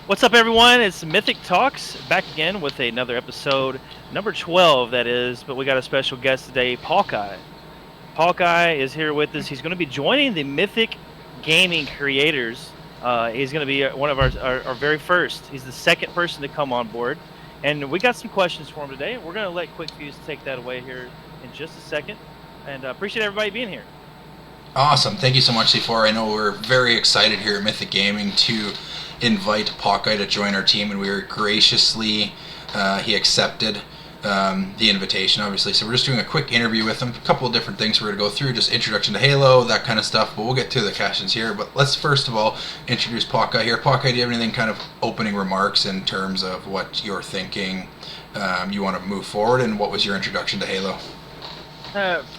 What's up, everyone? It's Mythic Talks back again with another episode, number 12, that is. But we got a special guest today, Pawkeye. Pawkeye is here with us. He's going to be joining the Mythic Gaming creators. He's going to be one of our very first. He's the second person to come on board. And we got some questions for him today. We're going to let Kwik take that away here in just a second. And appreciate everybody being here. Awesome. Thank you so much, C4. I know we're very excited here at Mythic Gaming to invite Pawkeye to join our team, and we were graciously, he accepted the invitation, obviously. So we're just doing a quick interview with him. A couple of different things we're going to go through, just introduction to Halo, that kind of stuff, but we'll get to the questions here. But let's first of all introduce Pawkeye here. Pawkeye, do you have anything kind of opening remarks in terms of what you're thinking you want to move forward, and what was your introduction to Halo?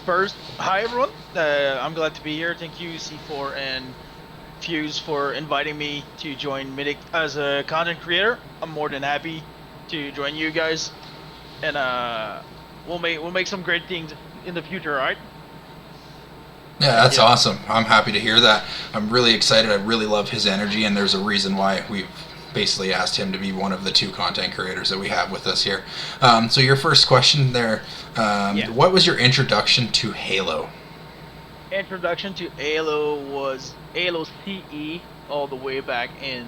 First, hi everyone. I'm glad to be here. Thank you, C4 and Fuse, for inviting me to join Mythic as a content creator. I'm more than happy to join you guys, and we'll make some great things in the future, alright? Yeah, that's awesome. I'm happy to hear that. I'm really excited. I really love his energy, and there's a reason why we've basically asked him to be one of the two content creators that we have with us here. So your first question there, what was your introduction to Halo? Introduction to Halo was Halo CE all the way back in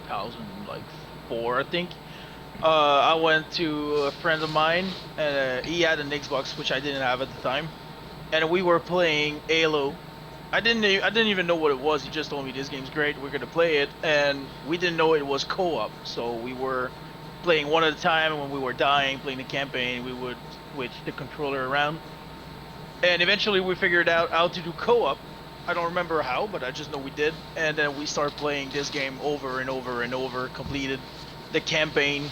2004, I think. I went to a friend of mine, and he had an Xbox, which I didn't have at the time, and we were playing Halo. I didn't even know what it was. He just told me this game's great, we're gonna play it, and we didn't know it was co-op. So we were playing one at a time, and when we were dying, playing the campaign, we would switch the controller around. And eventually we figured out how to do co-op. I don't remember how, but I just know we did. And then we started playing this game over and over and over, completed the campaign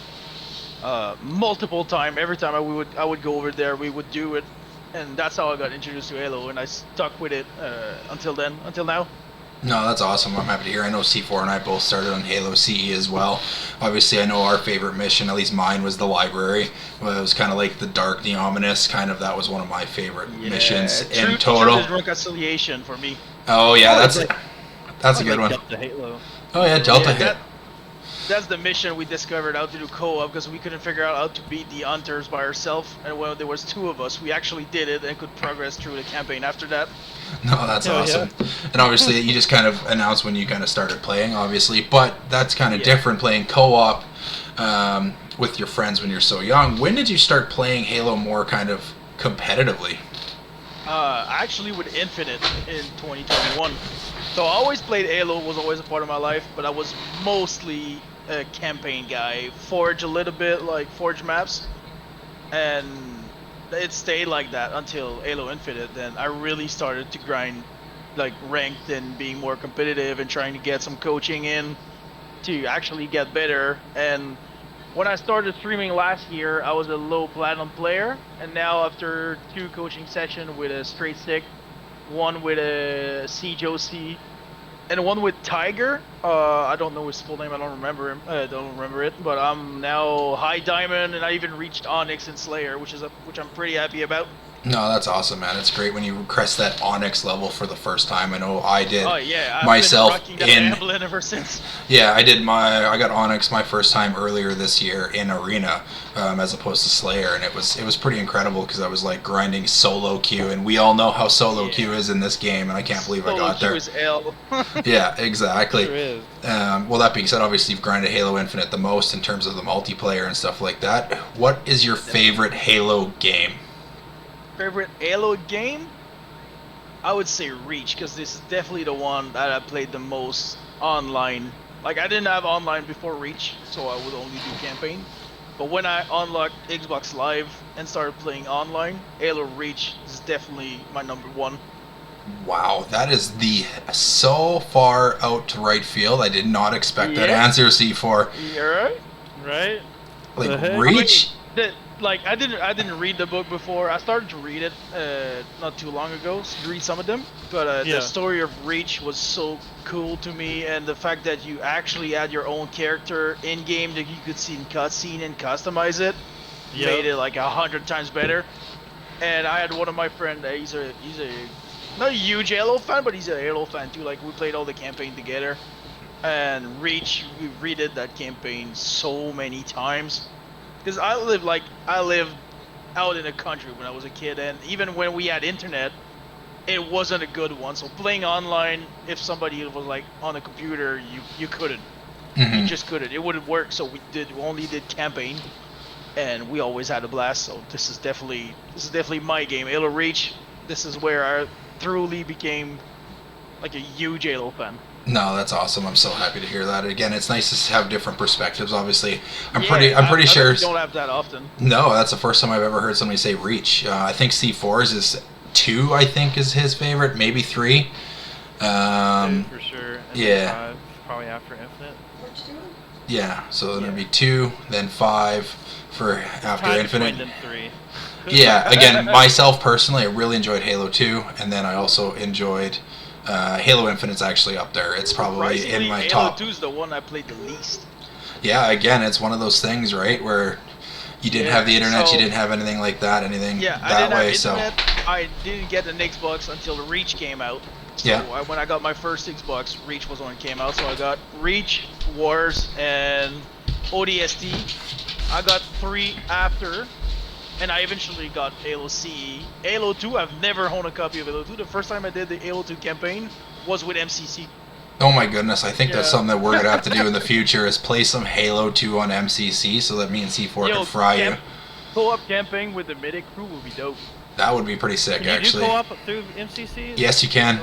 multiple times. Every time I would go over there, we would do it. And that's how I got introduced to Halo, and I stuck with it until now. No, that's awesome. I'm happy to hear. I know C4 and I both started on Halo CE as well. Obviously, I know our favorite mission, at least mine, was the library. Well, it was kind of like the dark, the ominous, kind of, that was one of my favorite missions in total. True reconciliation for me. Oh, yeah, that's a good one. Delta Halo. Oh, yeah, Delta Halo. That's the mission we discovered how to do co-op, because we couldn't figure out how to beat the hunters by ourselves, and when there was two of us, we actually did it and could progress through the campaign after that. No, that's awesome. Yeah. And obviously you just kind of announced when you kind of started playing, obviously, but that's kind of different, playing co-op with your friends when you're so young. When did you start playing Halo more kind of competitively? Actually with Infinite in 2021. So I always played Halo, was always a part of my life, but I was mostly a campaign guy. Forge a little bit, like Forge maps, and it stayed like that until Halo Infinite. Then I really started to grind, like ranked and being more competitive and trying to get some coaching in to actually get better. And when I started streaming last year, I was a low platinum player, and now after 2 coaching sessions with a straight stick, one with a Siege OC, and one with Tiger. I don't know his full name. I don't remember him. I don't remember it. But I'm now high diamond, and I even reached Onyx and Slayer, which I'm pretty happy about. No, that's awesome, man. It's great when you crest that Onyx level for the first time. I know I did. Oh yeah, I've myself been rocking that emblem ever since. Yeah, I got Onyx my first time earlier this year in Arena, as opposed to Slayer, and it was pretty incredible because I was like grinding solo queue, and we all know how solo queue is in this game, and I can't believe I got there. Solo queue is L. Yeah, exactly. Sure is. Well, that being said, obviously you've grinded Halo Infinite the most in terms of the multiplayer and stuff like that. What is your favorite Halo game? Favorite Halo game? I would say Reach, because this is definitely the one that I played the most online. Like, I didn't have online before Reach, so I would only do campaign. But when I unlocked Xbox Live and started playing online, Halo Reach is definitely my number one. Wow, that is so far out to right field. I did not expect that answer, C4. You're right. Right? Like, Reach? I didn't read the book before. I started to read it not too long ago, read some of them. But the story of Reach was so cool to me, and the fact that you actually had your own character in game that you could see in cutscene and customize it made it like 100 times better. And I had one of my friends. He's a not a huge Halo fan, but he's a Halo fan too. Like, we played all the campaign together. And Reach, we redid that campaign so many times. Because I lived out in the country when I was a kid, and even when we had internet, it wasn't a good one. So playing online, if somebody was like on a computer, you couldn't. You just couldn't. It wouldn't work. So we only did campaign, and we always had a blast. So this is definitely my game. Halo Reach. This is where I truly became like a huge Halo fan. No, that's awesome. I'm so happy to hear that. Again, it's nice to have different perspectives. Obviously, I'm Yeah, pretty sure. I don't have that often. No, that's the first time I've ever heard somebody say Reach. I think C4's is 2. I think is his favorite, maybe 3. 2 for sure. And yeah. 5, probably after Infinite. Yeah, so then it'd be 2, then 5 for after Time Infinite. between them 3. Yeah, again, myself personally, I really enjoyed Halo 2, and then I also enjoyed Halo Infinite's actually up there. It's probably in my top. Halo 2 is the one I played the least. Yeah, again, it's one of those things, right, where you didn't have the internet, so- you didn't have anything like that, anything Yeah, I that didn't way, have so internet. I didn't get an Xbox until the Reach came out. So Yeah. when I got my first Xbox, Reach was when it came out. So I got Reach, Wars, and ODST. I got 3 after, and I eventually got Halo CE. Halo 2, I've never owned a copy of Halo 2. The first time I did the Halo 2 campaign was with MCC. oh my goodness, I think that's Yeah. something that we're gonna have to do in the future is play some Halo 2 on MCC so that me and C4 can fry you. Co-op camping with the Mythic crew would be dope. That would be pretty sick, Can you actually. do co-op through MCC? Yes, you can.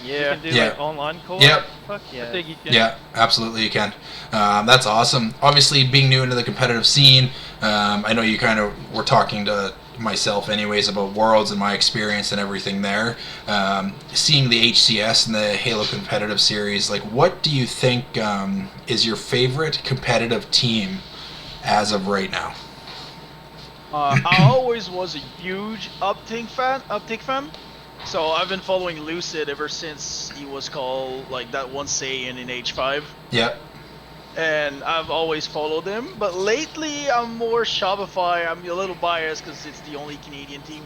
You can do Yeah. like online co-op? Yep. Fuck yeah. I think you can. Yeah, absolutely you can. That's awesome. Obviously, being new into the competitive scene, I know you kind of were talking to myself anyways about Worlds and my experience and everything there. Seeing the HCS and the Halo competitive series, like what do you think is your favorite competitive team as of right now? I always was a huge Uptick fan. So I've been following Lucid ever since he was called like that one Saiyan in H5. Yep. And I've always followed him. But lately I'm more Shopify. I'm a little biased because it's the only Canadian team.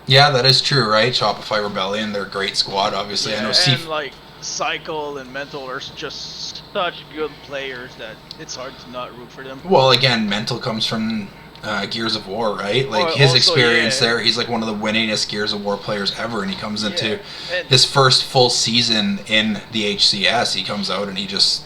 Yeah, that is true, right? Shopify Rebellion, they're a great squad, obviously. Yeah, I know and like Cycle and Mental are just such good players that it's hard to not root for them. Well, again, Mental comes from Gears of War, right? Like his Also, experience yeah. there, he's like one of the winningest Gears of War players ever, and he comes into and- his first full season in the HCS. He comes out and he just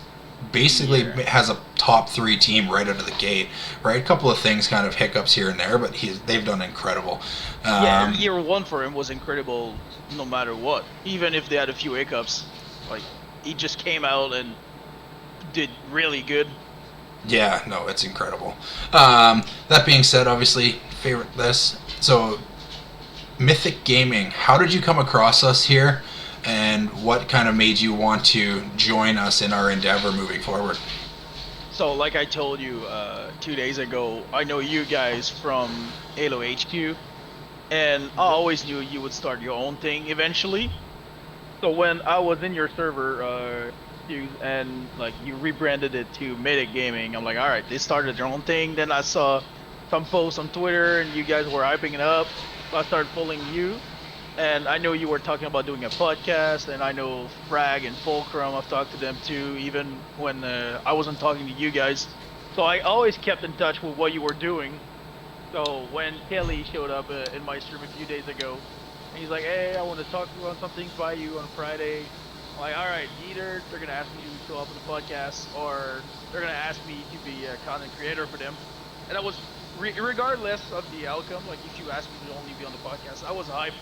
basically has a top 3 team right out of the gate, right? A couple of things, kind of hiccups here and there, but they've done incredible. Yeah, year 1 for him was incredible no matter what. Even if they had a few hiccups. Like, he just came out and did really good. Yeah, no, it's incredible. That being said, obviously, favorite this. So, Mythic Gaming, how did you come across us here? And what kind of made you want to join us in our endeavor moving forward? So, like I told you 2 days ago, I know you guys from Halo HQ. And I always knew you would start your own thing eventually. So when I was in your server, and like you rebranded it to Mythic Gaming, I'm like, all right, they started their own thing. Then I saw some posts on Twitter, and you guys were hyping it up. So I started following you, and I know you were talking about doing a podcast, and I know Frag and Fulcrum. I've talked to them too, even when I wasn't talking to you guys. So I always kept in touch with what you were doing. So when Kelly showed up in my stream a few days ago, and he's like, hey, I want to talk about something by you on Friday. I'm like, all right, either they're going to ask me to show up on the podcast, or they're going to ask me to be a content creator for them. And I was, regardless of the outcome, like if you asked me to only be on the podcast, I was hyped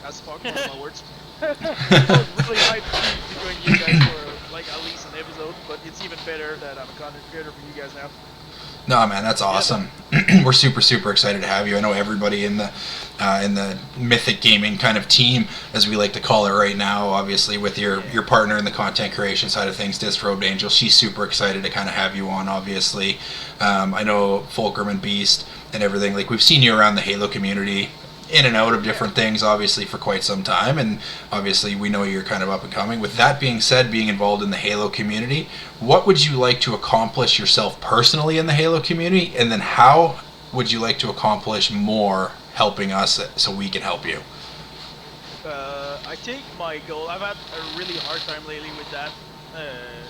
as fuck, one of my words. I was really hyped to join you guys for like at least an episode, but it's even better that I'm a content creator for you guys now. No, man, that's awesome. We're super, super excited to have you. I know everybody in the Mythic Gaming kind of team, as we like to call it right now, obviously with your partner in the content creation side of things, Disrobed Angel. She's super excited to kind of have you on, obviously. I know Fulcrum and Beast and everything. Like, we've seen you around the Halo community, in and out of different things, obviously, for quite some time, and obviously we know you're kind of up and coming. With that being said, being involved in the Halo community, what would you like to accomplish yourself personally in the Halo community, and then how would you like to accomplish more helping us so we can help you? I think my goal, I've had a really hard time lately with that,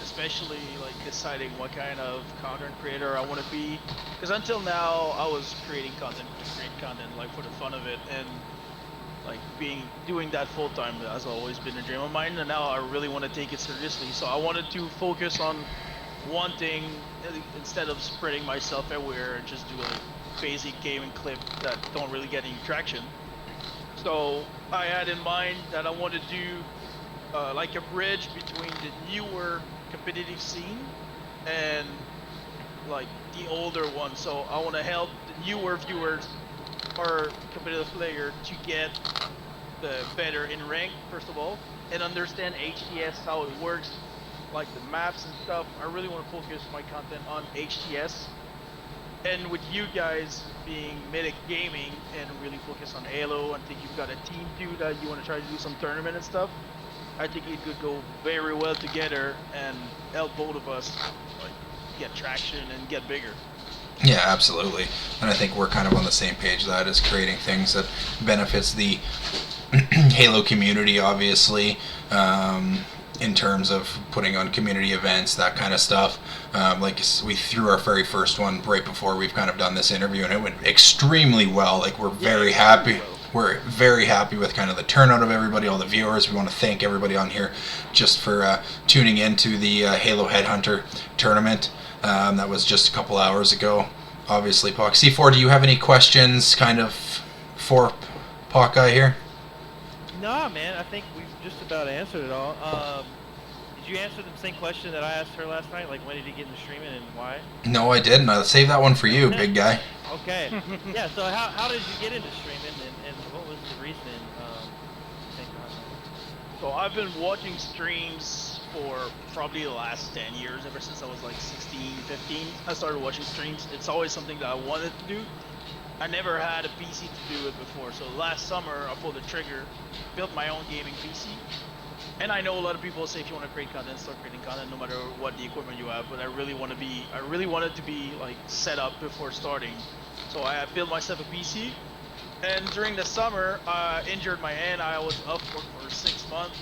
especially like deciding what kind of content creator I want to be. Because until now, I was creating content to create content, like for the fun of it, and like doing that full time has always been a dream of mine. And now I really want to take it seriously. So I wanted to focus on one thing instead of spreading myself everywhere and just do a basic gaming clip that don't really get any traction. So I had in mind that I want to do like a bridge between the newer competitive scene and like the older one. So I want to help the newer viewers or competitive player to get better in rank first of all, and understand HTS, how it works, like the maps and stuff. I really want to focus my content on HTS, and with you guys being Mythic Gaming and really focus on Halo, I think you've got a team too that you want to try to do some tournament and stuff. I think it could go very well together and help both of us like get traction and get bigger. Yeah, absolutely. And I think we're kind of on the same page. That is creating things that benefits the Halo community, obviously, in terms of putting on community events, that kind of stuff. Like we threw our very first one right before we've kind of done this interview, and it went extremely well. Like we're very happy. Well. We're very happy with kind of the turnout of everybody, all the viewers. We want to thank everybody on here just for tuning into the Halo Headhunter tournament. That was just a couple hours ago. Obviously, C4, do you have any questions kind of for Pawkeye here? Nah, man, I think we've just about answered it all. Did you answer the same question that I asked her last night? Like, when did you get into streaming and why? No, I didn't. I'll save that one for you, big guy. Okay. Yeah, so how did you get into streaming and what was the reason? So I've been watching streams for probably the last 10 years, ever since I was like 16, 15. I started watching streams. It's always something that I wanted to do. I never had a PC to do it before, so last summer I pulled the trigger, built my own gaming PC. And I know a lot of people say if you want to create content, start creating content no matter what the equipment you have, but I really wanted to be like set up before starting. So I built myself a PC, and during the summer I injured my hand. I was off work for 6 months.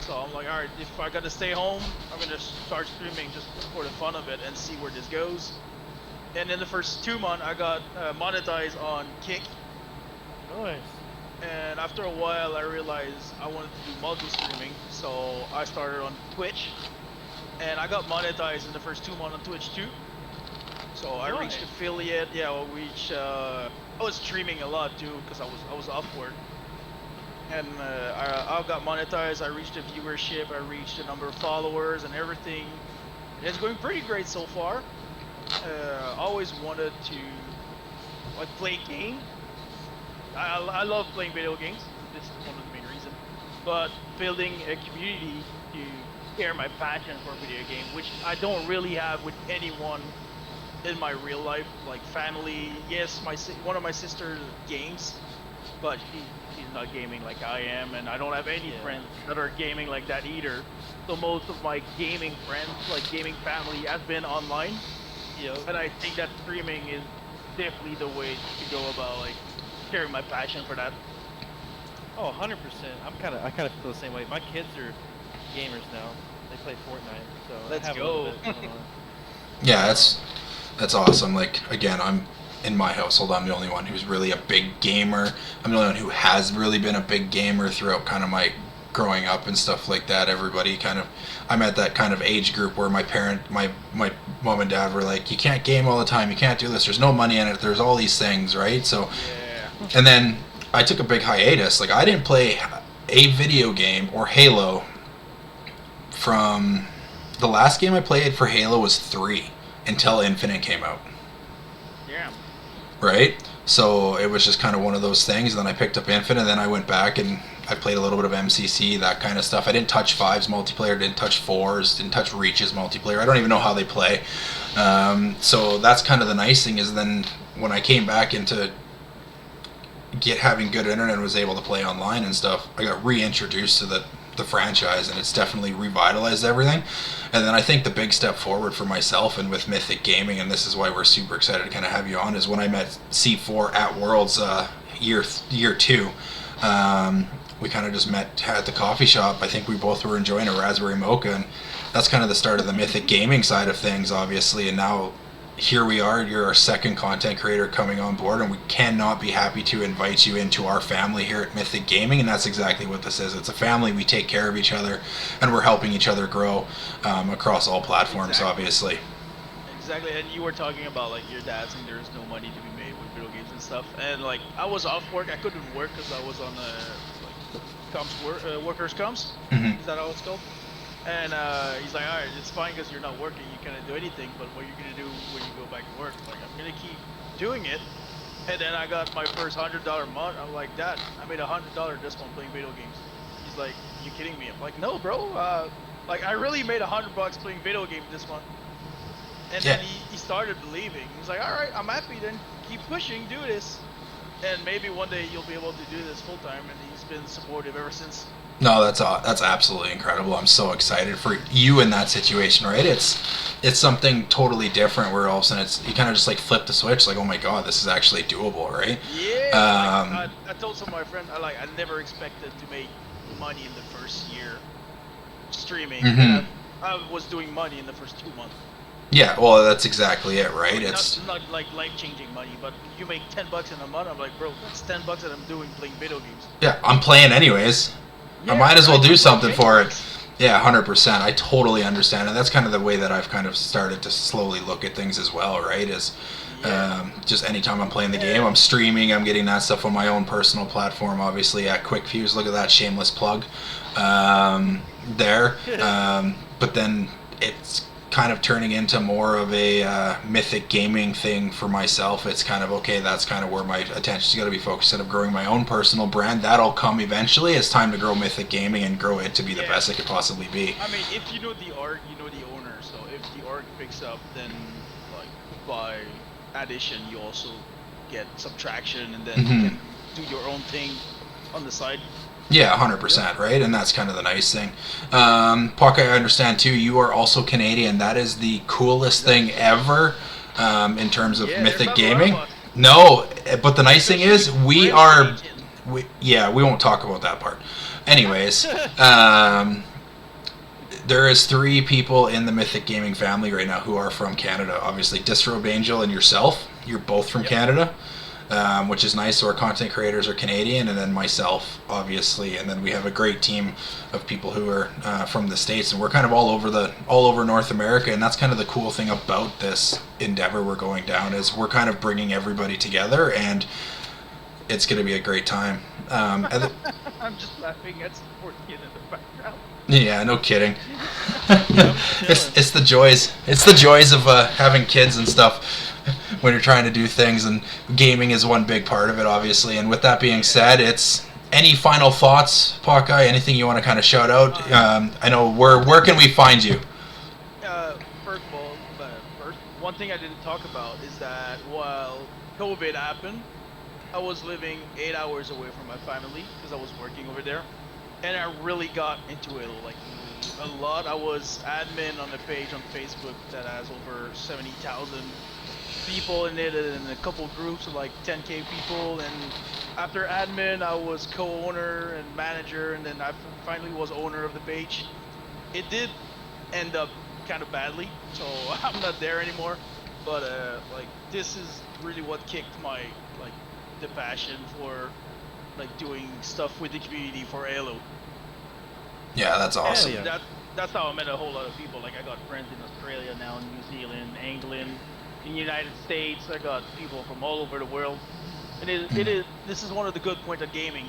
So I'm like, alright, if I gotta stay home, I'm gonna start streaming just for the fun of it and see where this goes. And in the first 2 months, I got monetized on Kwik. Nice. And after a while, I realized I wanted to do multi-streaming, so I started on Twitch. And I got monetized in the first 2 months on Twitch too. So I reached affiliate. Yeah, I was streaming a lot too because I was off work. And I got monetized. I reached a viewership. I reached a number of followers and everything. And it's going pretty great so far. I always wanted to like play games. I love playing video games. This is one of the main reasons. But building a community to share my passion for video game, which I don't really have with anyone in my real life, like family. Yes, one of my sisters games, but she's not gaming like I am, and I don't have any friends that are gaming like that either. So most of my gaming friends, like gaming family, has been online. And I think that streaming is definitely the way to go about like sharing my passion for that. Oh, 100%. I kind of feel the same way. My kids are gamers now. They play Fortnite, so Let's I have go. a little bit going on. Yeah, that's awesome. Like again, I'm in my household. I'm the only one who's really a big gamer. I'm the only one who has really been a big gamer throughout kind of my growing up and stuff like that. Everybody kind of, I'm at that kind of age group where my mom and dad were like, you can't game all the time, you can't do this, there's no money in it, there's all these things, right? So and then I took a big hiatus. Like I didn't play a video game or Halo from the last game I played for Halo was 3 until Infinite came out. Yeah. Right? So it was just kind of one of those things. And then I picked up Infinite, and then I went back and I played a little bit of MCC, that kind of stuff. I didn't touch 5's multiplayer, didn't touch 4's, didn't touch Reach's multiplayer. I don't even know how they play. So that's kind of the nice thing is then when I came back into having good internet and was able to play online and stuff, I got reintroduced to the franchise, and it's definitely revitalized everything. And then I think the big step forward for myself and with Mythic Gaming, and this is why we're super excited to kind of have you on, is when I met C4 at Worlds year 2. We kind of just met at the coffee shop. I think we both were enjoying a raspberry mocha, and that's kind of the start of the Mythic Gaming side of things, obviously, and now here we are. You're our second content creator coming on board, and we cannot be happy to invite you into our family here at Mythic Gaming, and that's exactly what this is. It's a family. We take care of each other, and we're helping each other grow across all platforms, obviously. Exactly, and you were talking about like your dad saying there's no money to be made with video games and stuff, and like I was off work, I couldn't work because I was on workers comps. Mm-hmm. Is that how it's called? And he's like, all right, it's fine because you're not working, you cannot do anything, but what you're gonna do when you go back to work? Like, I'm gonna keep doing it. And then I got my first $100 month. I'm like, Dad, I made $100 just on playing video games. He's like, you kidding me? I'm like, no, bro. Like, I really made $100 playing video games this month. And then he started believing. He's like, all right, I'm happy. Then keep pushing, do this, and maybe one day you'll be able to do this full time. And he's been supportive ever since. No, that's absolutely incredible. I'm so excited for you in that situation, right? It's something totally different where all of a sudden you kind of just like flip the switch, like, oh my god, this is actually doable, right? Yeah. I told some of my friends, I never expected to make money in the first year streaming. Mm-hmm. I was doing money in the first 2 months. Yeah, well, that's exactly it, right? It's not like life-changing money, but you make $10 in a month. I'm like, bro, that's $10 that I'm doing playing video games. Yeah, I'm playing anyways. Yeah, I might as well do something for it. Games. Yeah, 100%. I totally understand, and that's kind of the way that I've kind of started to slowly look at things as well, right? Is just anytime I'm playing the game, I'm streaming, I'm getting that stuff on my own personal platform, obviously at Kwik. Look at that shameless plug there. But then it's kind of turning into more of a Mythic Gaming thing for myself. It's kind of, okay, that's kind of where my attention's got to be focused. Instead of growing my own personal brand, that'll come eventually. It's time to grow Mythic Gaming and grow it to be the best it could possibly be. I mean, if you know the art, you know the owner. So if the art picks up, then like by addition, you also get subtraction, and then you can do your own thing on the side. Yeah, 100%, right? And that's kind of the nice thing. Pawkeye, I understand too, you are also Canadian. That is the coolest thing ever in terms of Mythic Gaming. No, but the nice thing is we won't talk about that part. Anyways, there is 3 people in the Mythic Gaming family right now who are from Canada. Obviously, Disrobe Angel and yourself. You're both from Canada. Which is nice. So our content creators are Canadian, and then myself, obviously, and then we have a great team of people who are from the States, and we're kind of all over North America. And that's kind of the cool thing about this endeavor we're going down, is we're kind of bringing everybody together, and it's going to be a great time. I'm just laughing at support kid in the background. Yeah, no kidding. It's the joys. It's the joys of having kids and stuff when you're trying to do things, and gaming is one big part of it, obviously. And with that being said, it's any final thoughts, Pawkeye? Anything you want to kind of shout out? I know where can we find you? First of all, one thing I didn't talk about is that while COVID happened, I was living 8 hours away from my family because I was working over there, and I really got into it like a lot. I was admin on a page on Facebook that has over 70,000 people in it, and a couple groups of like 10k people. And after admin, I was co-owner and manager, and then I finally was owner of the page. It did end up kind of badly, so I'm not there anymore. But like, this is really what kicked my the passion for like doing stuff with the community for Halo. Yeah, that's awesome. Yeah. That's how I met a whole lot of people. Like, I got friends in Australia now, New Zealand, England, in the United States. I got people from all over the world. And this is one of the good points of gaming.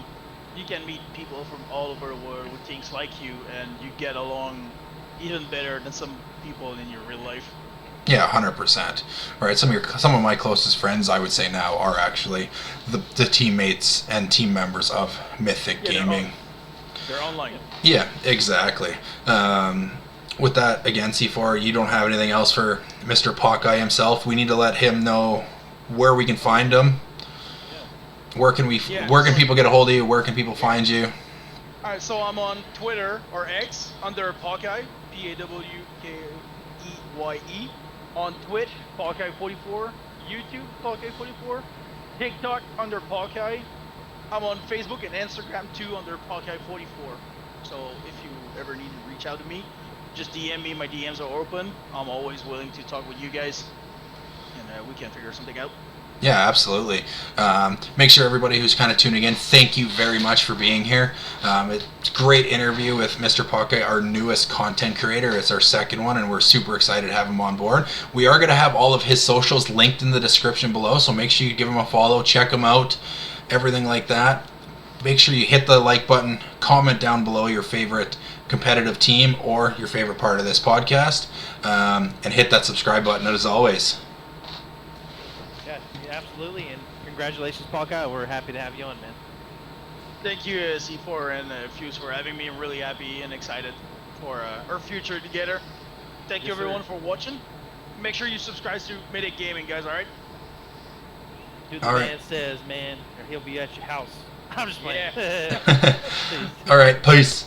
You can meet people from all over the world who thinks like you, and you get along even better than some people in your real life. Yeah, 100%. Right, some of my closest friends, I would say now, are actually the teammates and team members of Mythic Gaming. They're online. Yeah, exactly. With that, again, C4, you don't have anything else for Mr. Pawkeye himself. We need to let him know where we can find him. Yeah. Where can people get a hold of you? Where can people find you? Alright, so I'm on Twitter or X under Pawkeye, Pawkeye. On Twitch, Pawkeye44. YouTube, Pawkeye44. TikTok under Pawkeye. I'm on Facebook and Instagram too under Pawkeye44. So if you ever need to reach out to me, just DM me. My DMs are open. I'm always willing to talk with you guys, and we can figure something out. Yeah, absolutely. Make sure everybody who's kind of tuning in, thank you very much for being here. It's a great interview with Mr. Pawkeye, our newest content creator. It's our second one, and we're super excited to have him on board. We are going to have all of his socials linked in the description below, so make sure you give him a follow, check him out, everything like that. Make sure you hit the like button, comment down below your favorite competitive team or your favorite part of this podcast, and hit that subscribe button as always. Yeah, absolutely, and congratulations, Pawkeye. We're happy to have you on, man. Thank you, C4 and Fuse, for having me. I'm really happy and excited for our future together. Thank you, Yes, everyone, sir. for watching. Make sure you subscribe to Mythic Gaming, guys, alright? Do the All man right. says, man, or he'll be at your house. I'm just playing. Yeah. All right, peace.